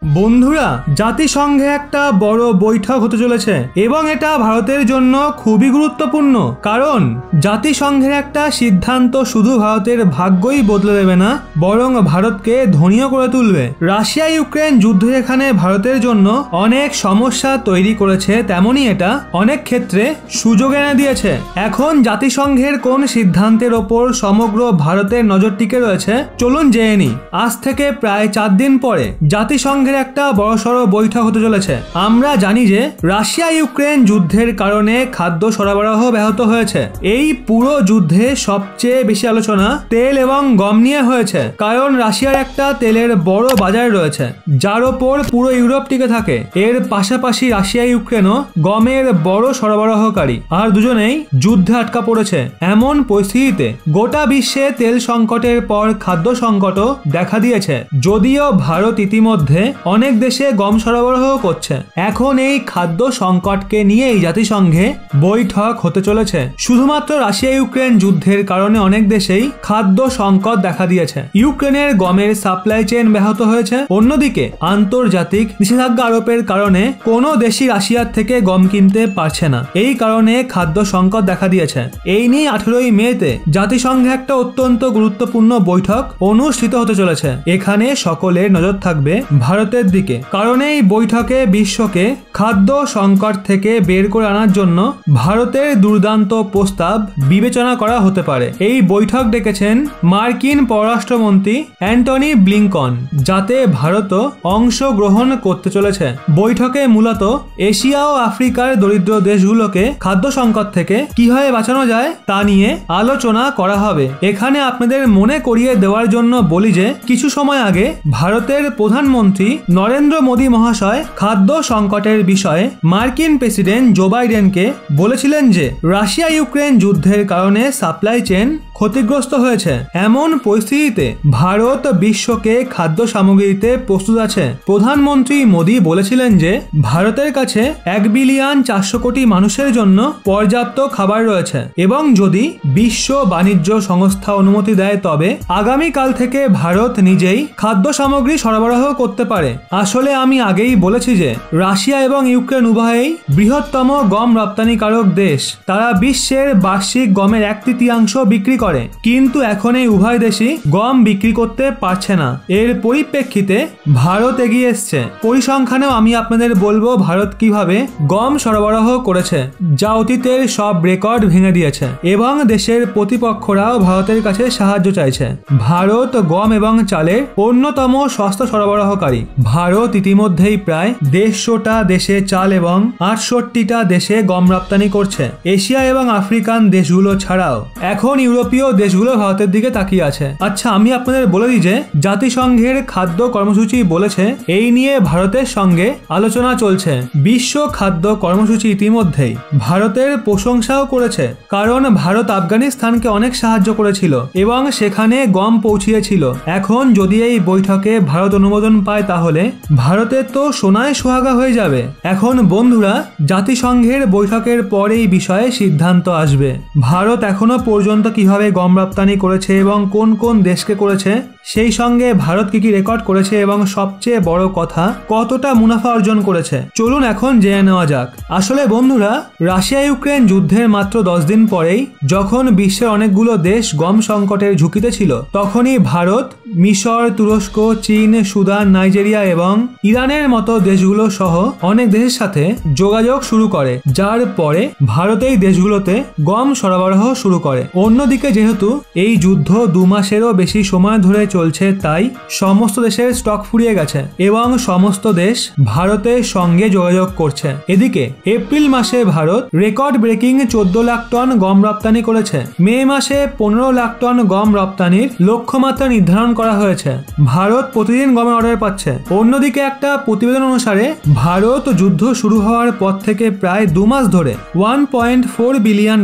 বন্ধুরা, জাতিসংঘে একটা বড় বৈঠক হতে চলেছে এবং এটা ভারতের জন্য খুবই গুরুত্বপূর্ণ, কারণ জাতিসংঘের একটা সিদ্ধান্ত শুধু ভারতের ভাগ্যই বদলে দেবে না, বরং ভারতকে ধনীও করে তুলবে। রাশিয়া ইউক্রেন যুদ্ধ এখানে ভারতের জন্য অনেক সমস্যা তৈরি করেছে, তেমনি এটা অনেক ক্ষেত্রে সুযোগ এনে দিয়েছে। এখন জাতিসংঘের কোন সিদ্ধান্তের ওপর সমগ্র ভারতের নজর টিকে রয়েছে, চলুন জেনে নিই। আজ থেকে প্রায় 4 দিন পরে জাতিসংঘের একটা বড়সড় বৈঠক হতে চলেছে। আমরা জানি যে রাশিয়া ইউক্রেন যুদ্ধের কারণে খাদ্য সরবরাহ ব্যাহত হয়েছে। এই পুরো যুদ্ধে সবচেয়ে বেশি আলোচনা তেল এবং গম নিয়ে হয়েছে, কারণ রাশিয়ার একটা তেলের বড় বাজার রয়েছে যার ওপর পুরো ইউরোপ টিকে থাকে। এর পাশাপাশি রাশিয়া ইউক্রেনও গমের বড় সরবরাহকারী, আর দুজনেই যুদ্ধে আটকা পড়েছে। এমন পরিস্থিতিতে গোটা বিশ্বে তেল সংকটের পর খাদ্য সংকটও দেখা দিয়েছে। যদিও ভারত ইতিমধ্যে অনেক দেশে গম সরবরাহ করছে, এখন এই খাদ্য সংকটকে নিয়েই জাতিসংঘে বৈঠক হতে চলেছে। শুধুমাত্র রাশিয়া ইউক্রেন যুদ্ধের কারণে অনেক দেশেই খাদ্য সংকট দেখা দিয়েছে। ইউক্রেনের গমের সাপ্লাই চেইন ব্যাহত হয়েছে, অন্যদিকে আন্তর্জাতিক নিষেধাজ্ঞা আরোপের কারণে কোনো দেশই রাশিয়ার থেকে গম কিনতে পারছে না। এই কারণে খাদ্য সংকট দেখা দিয়েছে। এই নিয়ে 18ই মেতে জাতিসংঘে একটা অত্যন্ত গুরুত্বপূর্ণ বৈঠক অনুষ্ঠিত হতে চলেছে। এখানে সকলের নজর থাকবে ভারতের দিকে, কারণ এই বৈঠকে বিশ্বকে খাদ্য সংকট থেকে বের করে আনার জন্য ভারতের দুর্দান্ত প্রস্তাব বিবেচনা করা হতে পারে। এই বৈঠক ডেকেছেন মার্কিন পররাষ্ট্রমন্ত্রী অ্যান্টনি ব্লিংকন, যাতে ভারতও অংশগ্রহণ করতে চলেছে। বৈঠকে মূলত এশিয়া ও আফ্রিকার দরিদ্র দেশগুলোকে খাদ্য সংকট থেকে কিভাবে বাঁচানো যায় তা নিয়ে আলোচনা করা হবে। এখানে আপনাদের মনে করিয়ে দেওয়ার জন্য বলি যে কিছু সময় আগে ভারতের প্রধানমন্ত্রী নরেন্দ্র মোদী মহাশয় খাদ্য সংকটের বিষয়ে মার্কিন প্রেসিডেন্ট জো বাইডেনকে বলেছিলেন যে রাশিয়া ইউক্রেন যুদ্ধের কারণে সাপ্লাই চেইন ক্ষতিগ্রস্ত হয়েছে। এমন পরিস্থিতিতে ভারত বিশ্বকে খাদ্য সামগ্রী দিতে প্রস্তুত আছে। প্রধানমন্ত্রী মোদী বলেছিলেন যে ভারতের কাছে 1 বিলিয়ন 400 কোটি মানুষের জন্য পর্যাপ্ত খাবার রয়েছে এবং যদি বিশ্ব বাণিজ্য সংস্থা অনুমতি দেয় তবে আগামীকাল থেকে ভারত নিজেই খাদ্য সামগ্রী সরবরাহ করতে পারে। আসলে আমি আগেই বলেছি যে রাশিয়া এবং ইউক্রেন উভয়েই বৃহত্তম গম রপ্তানিকারক দেশ। তারা বিশ্বের বার্ষিক গমের 1/3 বিক্রি করে, কিন্তু এখন এই উভয় দেশই গম বিক্রি করতে পারছে না। এর পরিপ্রেক্ষিতে ভারত এগিয়ে এসছে। পরিসংখ্যানেও আমি আপনাদের বলবো ভারত কিভাবে গম সরবরাহ করেছে, যা অতীতের সব রেকর্ড ভেঙে দিয়েছে, এবং দেশের প্রতিপক্ষরাও ভারতের কাছে সাহায্য চাইছে। ভারত গম এবং চালের অন্যতম সস্তা সরবরাহকারী। ভারত ইতিমধ্যেই প্রায় 150টা দেশে চাল এবং 68টা দেশে গম রপ্তানি করছে। এশিয়া এবং আফ্রিকান দেশগুলো ছাড়াও এখন ইউরোপীয় দেশগুলো ভারতের দিকে তাকিয়ে আছে। আচ্ছা, আমি আপনাদের বলে দিই যে জাতিসংঘের খাদ্য কর্মসূচি বলেছে এই নিয়ে ভারতের সঙ্গে আলোচনা চলছে। বিশ্ব খাদ্য কর্মসূচি ইতিমধ্যেই ভারতের প্রশংসাও করেছে, কারণ ভারত আফগানিস্তানকে অনেক সাহায্য করেছিল এবং সেখানে গম পৌঁছিয়েছিল। এখন যদি এই বৈঠকে ভারত অনুমোদন পায় তাহলে ভারতের তো সোনায় সোহাগা হয়ে যাবে। এখন বন্ধুরা, জাতিসংঘের বৈঠকের পর এই বিষয়ে সিদ্ধান্ত আসবে। ভারত এখনো পর্যন্ত কিভাবে গম রপ্তানি করেছে এবং কোন কোন দেশকে করেছে, সেই সঙ্গে ভারত কি কি রেকর্ড করেছে এবং সবচেয়ে বড় কথা কতটা মুনাফা অর্জন করেছে, চলুন এখন জেনে নেওয়া যাক। আসলে বন্ধুরা, রাশিয়া ইউক্রেন যুদ্ধের মাত্র 10 দিন পরেই যখন বিশ্বের অনেকগুলো দেশ গম সংকটের ঝুঁকিতে ছিল, তখনই ভারত মিশর, তুরস্ক, চীন, সুদান, নাইজেরিয়া এবং ইরানের মতো দেশগুলো সহ অনেক দেশের সাথে যোগাযোগ শুরু করে, যার পরে ভারত এই দেশগুলোতে গম সরবরাহ শুরু করে। অন্যদিকে যেহেতু এই যুদ্ধ 2 মাসেরও বেশি সময় ধরে চলছে, তাই সমস্ত দেশের স্টক ফুরিয়ে গেছে এবং সমস্ত দেশ ভারতের সঙ্গে যোগাযোগ করছে। এদিকে এপ্রিল মাসে Bharat record breaking 14 lakh ton গম রপ্তানি করেছে। মে মাসে 15 লাখ টন গম রপ্তানির লক্ষ্যমাত্রা নির্ধারণ করা হয়েছে। ভারত প্রতিদিন গমের অর্ডার পাচ্ছে। অন্যদিকে একটা প্রতিবেদন অনুসারে ভারত যুদ্ধ শুরু হওয়ার পর থেকে প্রায় 2 মাস ধরে $1.4 বিলিয়ন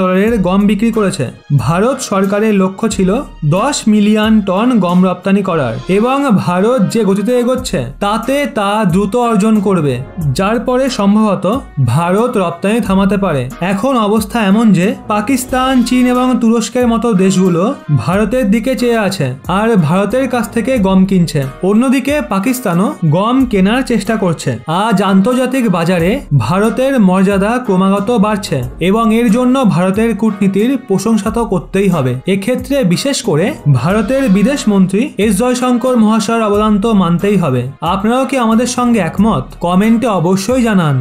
গম বিক্রি করেছে। ভারত সরকারের লক্ষ্য ছিল 10 মিলিয়ন টন গম রপ্তানি রপ্তানি করার, এবং ভারত যে গতিতে এগোচ্ছে তাতে তা দ্রুত অর্জন করবে, যার পরে সম্ভবত ভারত রপ্তানি থামাতে পারে। এখন অবস্থা এমন যে পাকিস্তান, চীন এবং তুরস্কের মতো দেশগুলো ভারতের দিকে চেয়ে আছে আর ভারতের কাছ থেকে গম কিনছে। অন্যদিকে পাকিস্তানও গম কেনার চেষ্টা করছে। আজ আন্তর্জাতিক বাজারে ভারতের মর্যাদা ক্রমাগত বাড়ছে এবং এর জন্য ভারতের কূটনীতির প্রশংসা তো করতেই হবে। এক্ষেত্রে বিশেষ করে ভারতের বিদেশ মন্ত্রী এস জয়শঙ্কর মহাশয়ের অবদান তো মানতেই হবে। আপনারাও কি আমাদের সঙ্গে একমত? কমেন্টে অবশ্যই জানান।